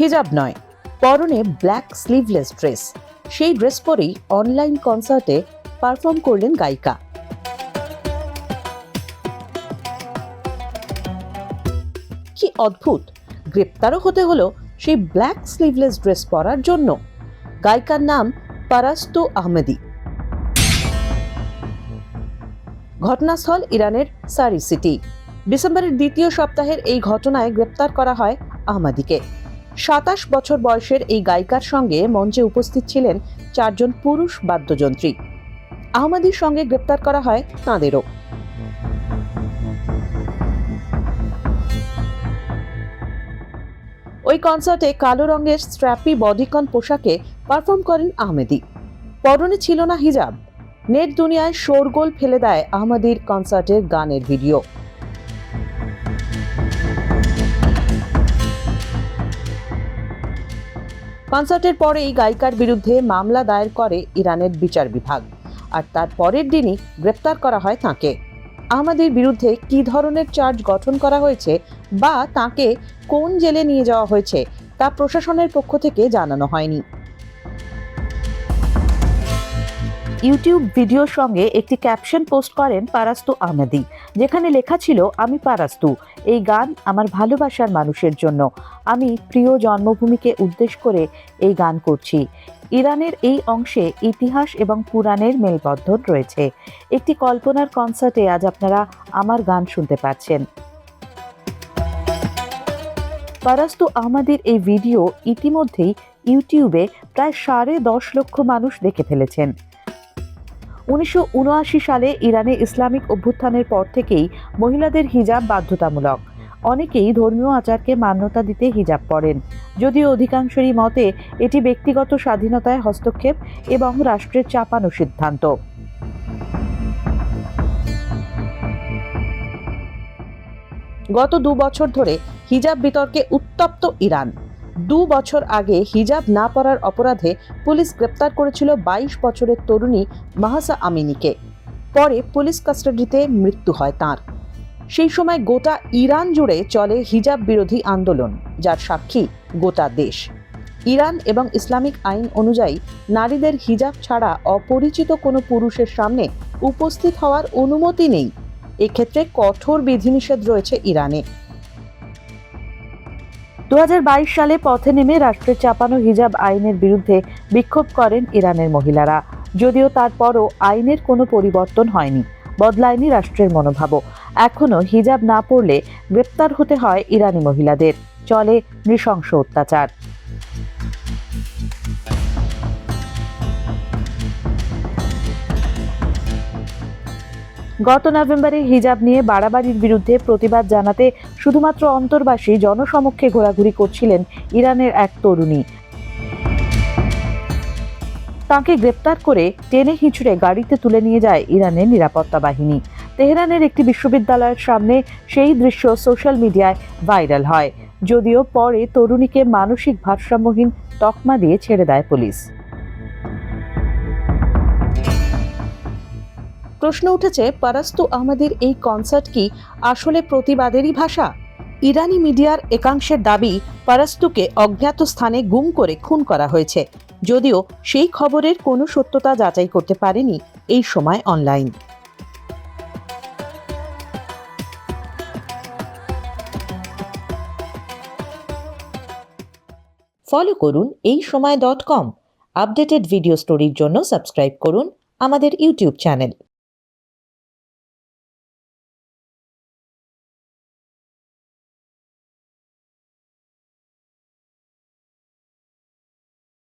হিজাব নয়, পরনে ব্ল্যাক স্লিভলেস ড্রেস। সেই ড্রেস পরেই অনলাইন কনসার্টে পারফর্ম করলেন গায়িকা। কি অদ্ভুত, গ্রেপ্তারও হতে হলো সেই ব্ল্যাক স্লিভলেস ড্রেস পরার জন্য। গায়িকার নাম পারাস্তু আহমেদি। ঘটনাস্থল ইরানের সারি সিটি। ডিসেম্বরের দ্বিতীয় সপ্তাহের এই ঘটনায় গ্রেপ্তার করা হয় আহমেদিকে। 27 বছর বয়সের এই গায়িকার সঙ্গে মঞ্চে উপস্থিত ছিলেন 4 জন পুরুষ বাদ্যযন্ত্রী। আহমেদির সঙ্গে গ্রেপ্তার করা হয় তাঁদেরও। ওই কনসার্টে কালো রঙের স্ট্র্যাপি বডিকন পোশাকে পারফর্ম করেন আহমেদি। পরনে ছিল না হিজাব। নেট দুনিয়ায় শোরগোল ফেলে দেয় আহমেদির কনসার্টের গানের ভিডিও। কনসার্টের পরেই গায়িকার বিরুদ্ধে মামলা দায়ের করে ইরানের বিচার বিভাগ, আর তার পরের দিনই গ্রেপ্তার করা হয় তাঁকে। আহমেদির বিরুদ্ধে কী ধরনের চার্জ গঠন করা হয়েছে বা তাঁকে কোন জেলে নিয়ে যাওয়া হয়েছে তা প্রশাসনের পক্ষ থেকে জানানো হয়নি। ইউটিউব ভিডিওর সঙ্গে একটি ক্যাপশন পোস্ট করেন পারাস্তু আহমেদি, যেখানে লেখা ছিল, আমি পারাস্তু, এই গান আমার ভালোবাসার মানুষের জন্য। আমি প্রিয় জন্মভূমিকে উদ্দেশ্য করে এই গান করছি। ইরানের এই অংশে ইতিহাস এবং পুরাণের মেলবন্ধন রয়েছে। একটি কল্পনার কনসার্টে আজ আপনারা আমার গান শুনতে পাচ্ছেন। পারাস্তু আহমেদির এই ভিডিও ইতিমধ্যেই ইউটিউবে প্রায় 10.5 লক্ষ মানুষ দেখে ফেলেছেন। 1979 সালে ইরানে ইসলামিক অভ্যুত্থানের পর থেকেই মহিলাদের হিজাব বাধ্যতামূলক। অনেকেই ধর্মীয় আচারকে মান্যতা দিতে হিজাব পরেন, যদিও অধিকাংশেরই মতে এটি ব্যক্তিগত স্বাধীনতায় হস্তক্ষেপ এবং রাষ্ট্রের চাপানো সিদ্ধান্ত। গত 2 বছর ধরে হিজাব বিতর্কে উত্তপ্ত ইরান। 2 বছর আগে হিজাব না পরার অপরাধে পুলিশ গ্রেপ্তার করেছিল 22 বছরের তরুণী মাহসা আমিনিকে। পরে পুলিশ কাস্টাডিতে মৃত্যু হয় তাঁর। সেই সময় গোটা ইরান জুড়ে চলে হিজাব বিরোধী আন্দোলন, যার সাক্ষী গোটা দেশ। ইরান এবং ইসলামিক আইন অনুযায়ী নারীদের হিজাব ছাড়া অপরিচিত কোনো পুরুষের সামনে উপস্থিত হওয়ার অনুমতি নেই। এক্ষেত্রে কঠোর বিধিনিষেধ রয়েছে ইরানে। 2022 সালে পথে নেমে রাষ্ট্রের চাপানো হিজাব আইনের বিরুদ্ধে বিক্ষোভ করেন ইরানের মহিলারা। যদিও তারপরও আইনের কোনো পরিবর্তন হয়নি, বদলায়নি রাষ্ট্রের মনোভাবও। এখনো হিজাব না পরলে গ্রেপ্তার হতে হয় ইরানি মহিলাদের। চলে নৃশংস অত্যাচার। গত নভেম্বরে হিজাব নিয়ে বাড়াবাড়ির বিরুদ্ধে প্রতিবাদ জানাতে শুধুমাত্র অন্তর্বাসী জনসমক্ষে ঘোরাঘুরি করছিলেন ইরানের এক তরুণী। তাঁকে গ্রেপ্তার করে টেনে হিঁচড়ে গাড়িতে তুলে নিয়ে যায় ইরানের নিরাপত্তা বাহিনী। তেহরানের একটি বিশ্ববিদ্যালয়ের সামনে সেই দৃশ্য সোশ্যাল মিডিয়ায় ভাইরাল হয়, যদিও পরে তরুণীকে মানসিক ভারসাম্যহীন তকমা দিয়ে ছেড়ে দেয় পুলিশ। প্রশ্ন উঠেছে, পারাস্তু আহমেদির এই কনসার্ট কি আসলে প্রতিবাদেরই ভাষা? ইরানি মিডিয়ার একাংশের দাবি, পারাস্তুকে অজ্ঞাত স্থানে গুম করে খুন করা হয়েছে, যদিও সেই খবরের কোনো সত্যতা যাচাই করতে পারেনি এই সময় অনলাইন। ফলো করুন এইসময়.com। আপডেটেড ভিডিও স্টোরির জন্য সাবস্ক্রাইব করুন আমাদের ইউটিউব চ্যানেল।